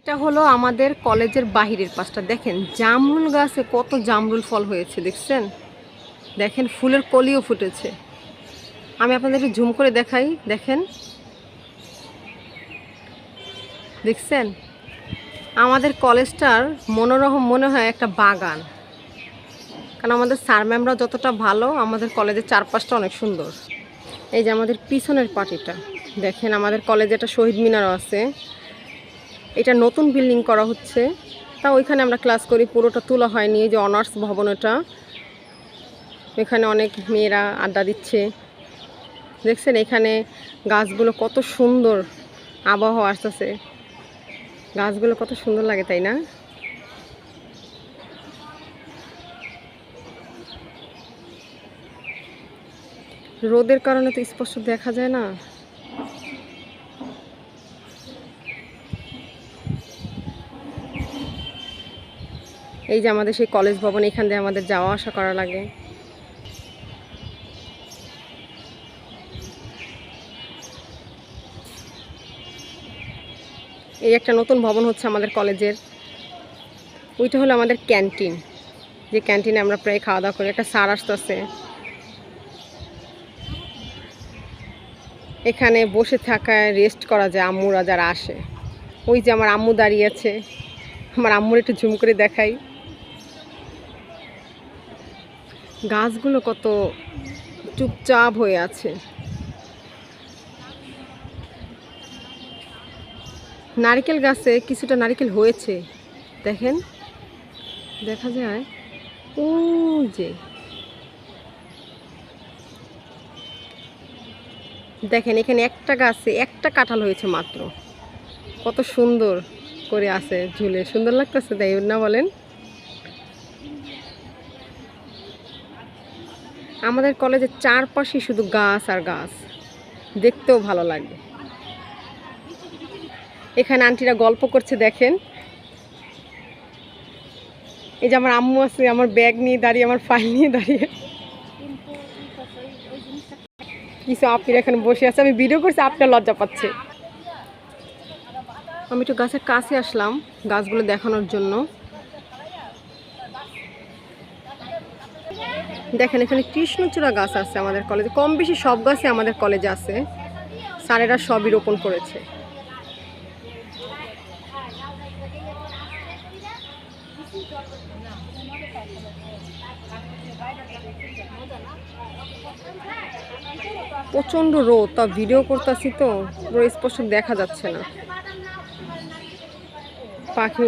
এটা হলো আমাদের কলেজের বাহিরের পাশটা। দেখেন জামরুল গাছে কত জামরুল ফল হয়েছে, দেখছেন? দেখেন ফুলের কলিও ফুটেছে। আমি আপনাদেরকে জুম করে দেখাই, দেখেন, দেখছেন? আমাদের কলেজটার মনোরম মনে হয় একটা বাগান, কারণ আমাদের স্যার ম্যামরা যতটা ভালো, আমাদের কলেজের চারপাশটা অনেক সুন্দর। এই যে আমাদের পিছনের পার্টিটা দেখেন, আমাদের কলেজে একটা শহীদ মিনারও আছে। এটা নতুন বিল্ডিং করা হচ্ছে, তা ওইখানে আমরা ক্লাস করি, পুরোটা তোলা হয়নি। এই যে অনার্স ভবন, এটা এখানে অনেক মেয়েরা আড্ডা দিচ্ছে, দেখছেন? এখানে গাছগুলো কত সুন্দর, আবহাওয়া আসতেছে, গাছগুলো কত সুন্দর লাগে, তাই না? রোদের কারণে তো স্পষ্ট দেখা যায় না। এই যে আমাদের সেই কলেজ ভবন, এখান দিয়ে আমাদের যাওয়া আসা করা লাগে। এই একটা নতুন ভবন হচ্ছে আমাদের কলেজের, ওইটা হলো আমাদের ক্যান্টিন, যে ক্যান্টিনে আমরা প্রায় খাওয়া দাওয়া করি। একটা স্যার আসতেছে, এখানে বসে থাকায় রেস্ট করা যায় আম্মুরা যারা আসে। ওই যে আমার আম্মু দাঁড়িয়ে আছে, আমার আম্মুর একটু ঝুম করে দেখাই। গাছগুলো কত চুপচাপ হয়ে আছে। নারকেল গাছে কিছুটা নারকেল হয়েছে, দেখেন, দেখা যায়। ও যে দেখেন, এখানে একটা গাছে একটা কাঁঠাল হয়েছে মাত্র, কত সুন্দর করে আছে ঝুলে, সুন্দর লাগতেছে, তাই না বলেন? আমাদের কলেজের চারপাশে শুধু গাছ আর গাছ, দেখতেও ভালো লাগে। এখানে আন্টিরা গল্প করছে, দেখেন। এই যে আমার আম্মু আছে, আমার ব্যাগ নিয়ে দাঁড়িয়ে, আমার ফাইল নিয়ে দাঁড়িয়ে, কিছু আপিরা এখানে বসে আছে। আমি ভিডিও করছি, আপনার লজ্জা পাচ্ছে। আমি একটু গাছের কাছে আসলাম গাছগুলো দেখানোর জন্য। দেখেন এখানে কৃষ্ণচূড়া গাছ আছে আমাদের কলেজে, কম বেশি সব গাছই আমাদের কলেজে আছে, স্যারেরা সবই রোপণ করেছে। প্রচণ্ড রোদ, তা ভিডিও করতেছি তো পুরো স্পষ্ট দেখা যাচ্ছে না। পাখি